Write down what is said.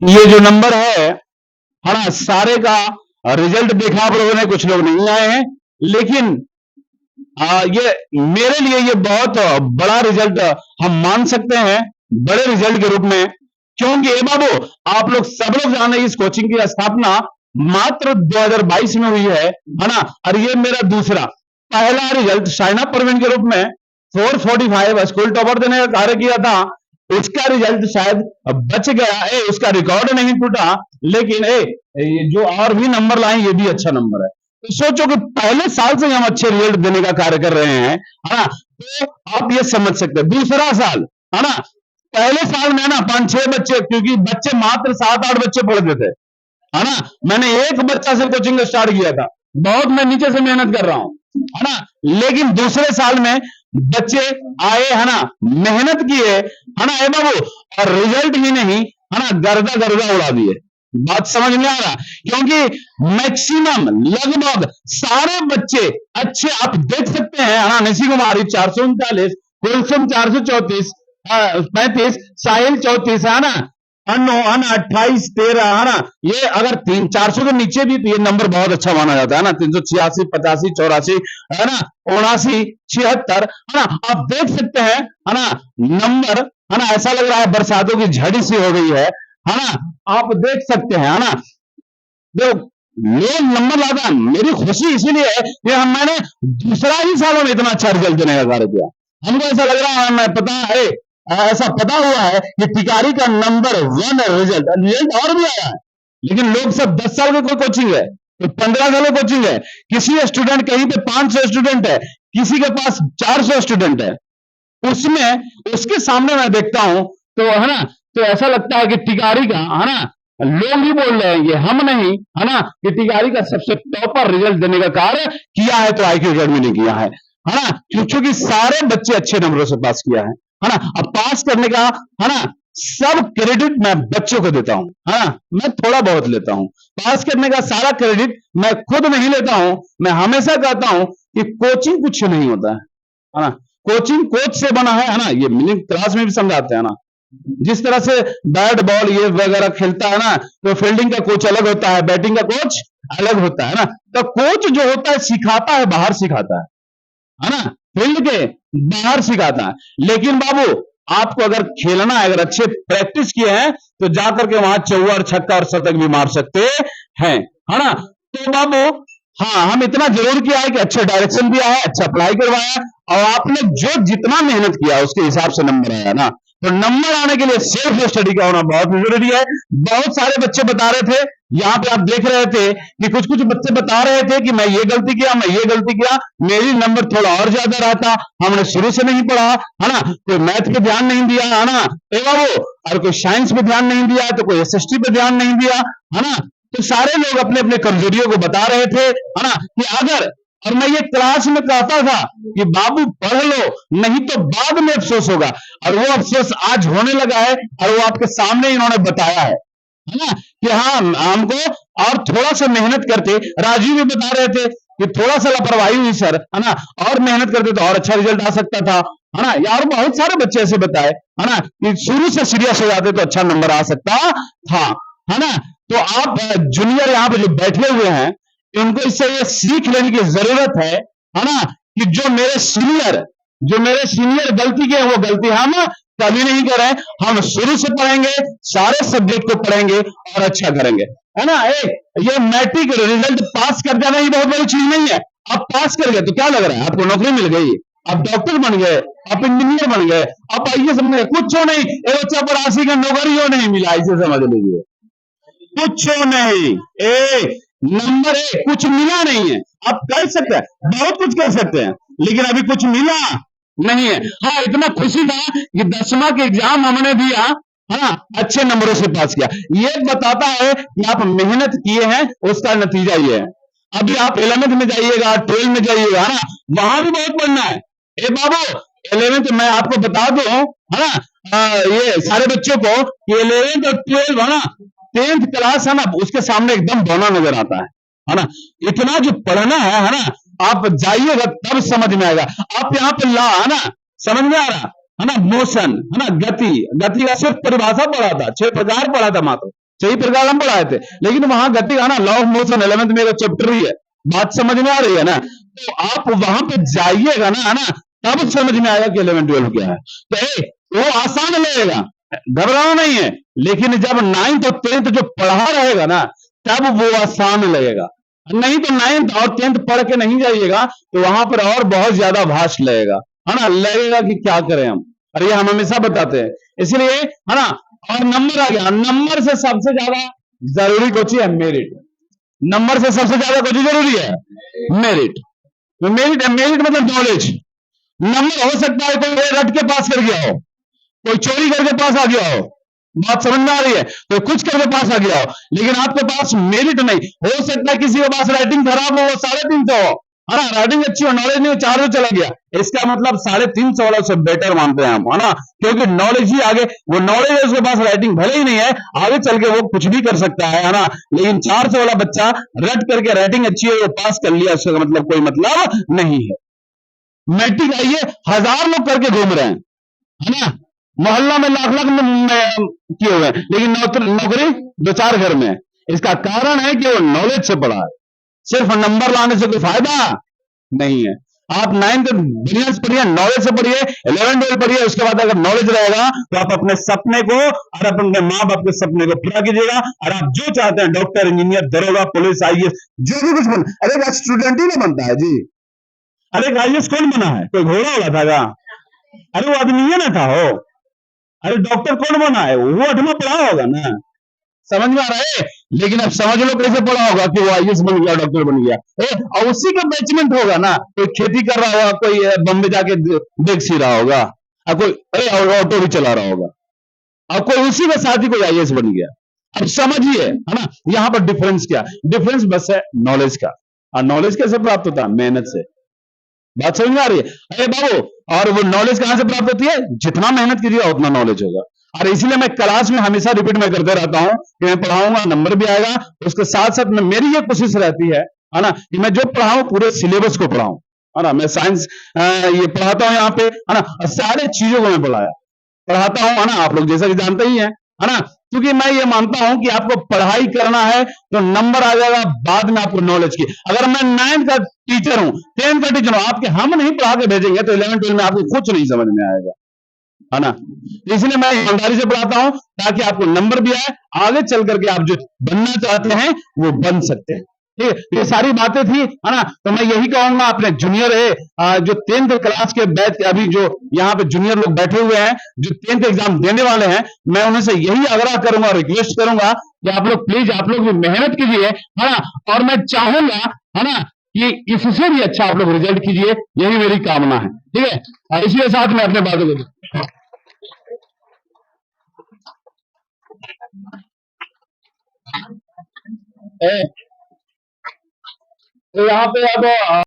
ये जो नंबर है ना, सारे का रिजल्ट देखा आप लोगों ने, कुछ लोग नहीं आए हैं, लेकिन ये मेरे लिए ये बहुत बड़ा रिजल्ट हम मान सकते हैं, बड़े रिजल्ट के रूप में। क्योंकि ए बाबू, आप लोग सब लोग जाने इस कोचिंग की स्थापना मात्र 2022 में हुई है ना, और ये मेरा दूसरा पहला रिजल्ट शाइना परवीन के रूप में 445 स्कूल टॉपर देने का कार्य किया था। उसका रिजल्ट शायद बच गया, उसका रिकॉर्ड नहीं टूटा, लेकिन ये जो और भी नंबर लाए ये भी अच्छा नंबर है। तो सोचो कि पहले साल से हम अच्छे रिजल्ट देने का कार्य कर रहे हैं, है ना, तो आप ये समझ सकते हैं। दूसरा साल, है ना, पहले साल में ना 5-6 बच्चे, क्योंकि बच्चे मात्र 7-8 बच्चे पढ़ते थे, है ना, मैंने एक बच्चा से कोचिंग स्टार्ट किया था, बहुत मैं नीचे से मेहनत कर रहा हूं, है ना, लेकिन दूसरे साल में बच्चे आए, है ना, मेहनत किए, है ना, बाबू, और रिजल्ट ही नहीं, है ना, गर्दा गर्दा उड़ा दिए। बात समझ में आ रहा? क्योंकि मैक्सिमम लगभग सारे बच्चे अच्छे, आप देख सकते हैं, हाँ, निशी कुमारी 439, कुलसुम 434, 35, साहिल 34, है ना, अनु, है ना, 28, 13, है ना, ये अगर 400 के नीचे भी तो ये नंबर बहुत अच्छा माना जाता है ना, 386, 85, 84, है ना, 79, 76, है ना, आप देख सकते हैं, है ना, नंबर, है ना, ऐसा लग रहा है बरसातों की झड़ी सी हो गई है ना, आप देख सकते हैं, है ना, जो लोग नंबर लाता है, मेरी खुशी इसीलिए है कि मैंने दूसरा ही सालों में इतना अच्छा रिजल्ट देने का कार्य किया। हमको ऐसा लग रहा है, मैं पता है, ऐसा पता हुआ है कि टिकारी का नंबर 1 रिजल्ट और भी आया है, लेकिन लोग सब 10 साल के कोई कोचिंग है, तो 15 साल की कोचिंग है, किसी स्टूडेंट कहीं पे 500 स्टूडेंट है, किसी के पास 400 स्टूडेंट है, उसमें उसके सामने मैं देखता हूं तो, है ना, तो ऐसा लगता है कि टिकारी का, है ना, लोग ही बोल रहे हैं, ये हम नहीं, है ना, कि टिकारी का सबसे टॉपर रिजल्ट देने का कार्य किया है तो IQ अकेडमी ने किया है ना, क्योंकि सारे बच्चे अच्छे नंबरों से पास किया है ना। अब पास करने का, है ना, सब क्रेडिट मैं बच्चों को देता हूं, है ना, मैं थोड़ा बहुत लेता हूं, पास करने का सारा क्रेडिट मैं खुद नहीं लेता हूं। मैं हमेशा कहता हूं कि कोचिंग कुछ नहीं होता है ना, कोचिंग कोच से बना है ना, ये मिनी क्लास में भी समझाते हैं ना, जिस तरह से बैट बॉल ये वगैरह खेलता है ना, तो फील्डिंग का कोच अलग होता है, बैटिंग का कोच अलग होता है ना, तो कोच जो होता है सिखाता है, बाहर सिखाता है ना, फील्ड के बाहर सिखाता है। लेकिन बाबू, आपको अगर खेलना है, अगर अच्छे प्रैक्टिस किए हैं, तो जाकर के वहां चौवा और छक्का और शतक भी मार सकते हैं, है ना। तो बाबू, हाँ, हम इतना जरूर किया है कि अच्छा डायरेक्शन दिया है, अच्छा अप्लाई करवाया, और आपने जो जितना मेहनत किया उसके हिसाब से नंबर आया ना। तो नंबर आने के लिए सेल्फ स्टडी का होना बहुत जरूरी है। बहुत सारे बच्चे बता रहे थे, यहाँ पे आप देख रहे थे कि कुछ कुछ बच्चे बता रहे थे कि मैं ये गलती किया, मैं ये गलती किया, मेरी नंबर थोड़ा और ज्यादा रहता, हमने शुरू से नहीं पढ़ा, है ना, कोई मैथ पे ध्यान नहीं दिया, है ना, बाबू, और कोई साइंस पे ध्यान नहीं दिया, तो कोई SST पे ध्यान नहीं दिया, है ना। तो सारे लोग अपने अपने कमजोरियों को बता रहे थे, है ना, कि अगर, और मैं ये क्लास में कहता था कि बाबू पढ़ लो, नहीं तो बाद में अफसोस होगा, और वो अफसोस आज होने लगा है, और वो आपके सामने इन्होंने बताया है ना, कि हाँ, हमको और थोड़ा सा मेहनत करते, राजू भी बता रहे थे कि थोड़ा सा लापरवाही हुई सर, है ना, और मेहनत करते तो और अच्छा रिजल्ट आ सकता था, है ना, यार बहुत सारे बच्चे ऐसे बताए, है ना, कि शुरू से सीरियस हो जाते तो अच्छा नंबर आ सकता था, है ना। तो आप जूनियर यहाँ पे जो बैठे हुए हैं, इनको इससे ये सीख लेने की जरूरत है ना, कि जो मेरे सीनियर गलती के वो गलती हम कभी नहीं करें, हम शुरू से पढ़ेंगे, सारे सब्जेक्ट को पढ़ेंगे और अच्छा करेंगे, है ना। ये मैट्रिक रिजल्ट पास कर जाना ही बहुत बड़ी चीज नहीं है। आप पास कर गए तो क्या लग रहा है, आपको नौकरी मिल गई, आप डॉक्टर बन गए, आप इंजीनियर बन गए, आप IAS बन गए, कुछ हो नहीं, एक बच्चा पर 80 का नौकरी हो नहीं मिला, इसे समझ लीजिए, कुछ नहीं, नंबर 1 कुछ मिला नहीं है। आप कर सकते हैं, बहुत कुछ कर सकते हैं, लेकिन अभी कुछ मिला नहीं है। हाँ, इतना खुशी था कि 10वां के एग्जाम हमने दिया, हाँ, अच्छे नंबरों से पास किया, ये बताता है कि आप मेहनत किए हैं, उसका नतीजा ये है। अभी आप 11th में जाइएगा, 12th में जाइएगा, है ना, वहां भी बहुत पढ़ना है। बाबू, 11th में आपको बता दो, है ना, ये सारे बच्चों को कि 11th और 12th, है ना, 10th क्लास, है ना, उसके सामने एकदम बौना नजर आता है ना, इतना जो पढ़ना है ना, आप जाइएगा तब समझ में आएगा। आप यहाँ पे ला, है ना, समझ में आ रहा है ना, मोशन, है ना, गति का सिर्फ परिभाषा पढ़ा था, 6 प्रकार पढ़ा था मात्र, सही प्रकार हम पढ़ाए थे, लेकिन वहां घटेगा ना लॉ ऑफ मोशन 11th में चैप्टर ही है, बात समझ में आ रही है ना? तो आप वहां पे जाइएगा ना, है ना, तब समझ में आएगा कि 11 12 क्या है। तो वो आसान लगेगा, घबराना नहीं है, लेकिन जब 9th और 10th जो पढ़ा रहेगा ना, तब वो आसान लगेगा। नहीं तो 9th और 10th पढ़ के नहीं जाइएगा तो वहां पर और बहुत ज्यादा भाष लगेगा, है ना, लगेगा कि क्या करें हम। और ये हम हमेशा बताते हैं, इसलिए, है ना। और नंबर आ गया, नंबर से सबसे ज्यादा जरूरी कुछ है मेरिट। नंबर से सबसे ज्यादा कुछ जरूरी है मेरिट। मेरिट है, मेरिट मतलब नॉलेज। नंबर हो सकता है कोई रट के पास कर गया हो, कोई चोरी करके पास आ गया हो, बात समझ में आ रही है, तो कुछ करके पास आ गया हो, लेकिन आपके पास मेरिट नहीं हो सकता है। किसी के पास राइटिंग खराब हो, वो 350 हो, है ना, राइटिंग अच्छी हो, नॉलेज नहीं हो, 400 चला गया, इसका मतलब 350 वाला से बेटर मानते हैं हम, है ना, क्योंकि नॉलेज ही आगे, वो नॉलेज है उसके पास, राइटिंग भले ही नहीं है, आगे चल के वो कुछ भी कर सकता है ना, लेकिन 400 वाला बच्चा रट करके राइटिंग अच्छी है वो पास कर लिया, उसका मतलब कोई मतलब नहीं है। मैट्रिक आइए 1000 लोग करके घूम रहे हैं, है ना, मोहल्ला में लाख लाख किए हुए हैं, लेकिन नौकरी 2 4 घर में है। इसका कारण है कि वो नॉलेज से पढ़ा है, सिर्फ नंबर लाने से कोई फायदा नहीं है। आप 9th बिजनेस पढ़िए, नॉलेज से पढ़िए, 11 12 पढ़िए, उसके बाद अगर नॉलेज रहेगा तो आप अपने सपने को और अपने माँ बाप के सपने को पूरा कीजिएगा, और आप जो चाहते हैं डॉक्टर, इंजीनियर, दरोगा, पुलिस, IAS, जो भी कुछ बन, अरे स्टूडेंट ही ना बनता है जी। अरे IAS कौन बना है? कोई घोड़ा वाला था क्या? अरे वो आदमी ना था हो। अरे डॉक्टर कौन बना है? वो 8वां पढ़ा होगा ना, समझ में आ रहा है? लेकिन अब समझ लो कैसे पढ़ा होगा कि वो IAS बन गया, डॉक्टर बन गया, और उसी का बैचमेंट होगा ना, कोई खेती कर रहा होगा, कोई बम्बे जाके देख सी रहा होगा, और कोई अरे ऑटो भी चला रहा होगा, और कोई उसी के साथ ही कोई IAS बन गया। अब समझिए, है ना, यहाँ पर डिफरेंस क्या? डिफरेंस बस है नॉलेज का। और नॉलेज कैसे प्राप्त होता है? मेहनत से। बात समझ में आ रही है? अरे बाबू, और वो नॉलेज कहां से प्राप्त होती है? जितना मेहनत कीजिएगा उतना नॉलेज होगा। और इसलिए मैं क्लास में हमेशा रिपीट में करते रहता हूं कि मैं पढ़ाऊंगा, नंबर भी आएगा, उसके साथ साथ में मेरी ये कोशिश रहती है ना, कि मैं जो पढ़ाऊं पूरे सिलेबस को पढ़ाऊं, है ना। मैं साइंस ये पढ़ाता हूं यहाँ पे, है ना, सारे चीजों को मैं पढ़ाता हूं, है ना, आप लोग जैसा कि जानते ही हैं, है ना, क्योंकि मैं ये मानता हूं कि आपको पढ़ाई करना है तो नंबर आ जाएगा बाद में, आपको नॉलेज की। अगर मैं 9th का टीचर हूं, 10th का टीचर हूं, आपके हम नहीं पढ़ा के भेजेंगे तो 11 12 में आपको कुछ नहीं समझ में आएगा, है ना। इसलिए मैं ईमानदारी से पढ़ाता हूं ताकि आपको नंबर भी आए, आगे चल करके आप जो बनना चाहते हैं वो बन सकते हैं। ठीक है, ये सारी बातें थी, है ना। तो मैं यही कहूंगा अपने जूनियर है जो 10th क्लास के बैच, अभी जो यहाँ पे जूनियर लोग बैठे हुए हैं जो 10th एग्जाम देने वाले हैं, मैं उन्हें से यही आग्रह करूंगा, रिक्वेस्ट करूंगा कि आप लोग प्लीज, आप लोग भी मेहनत कीजिए, है ना, और मैं चाहूंगा, है ना, कि इससे भी अच्छा आप लोग रिजल्ट कीजिए, यही मेरी कामना है। ठीक है, और इसी के साथ मैं अपने बातों को तो यहाँ पे अब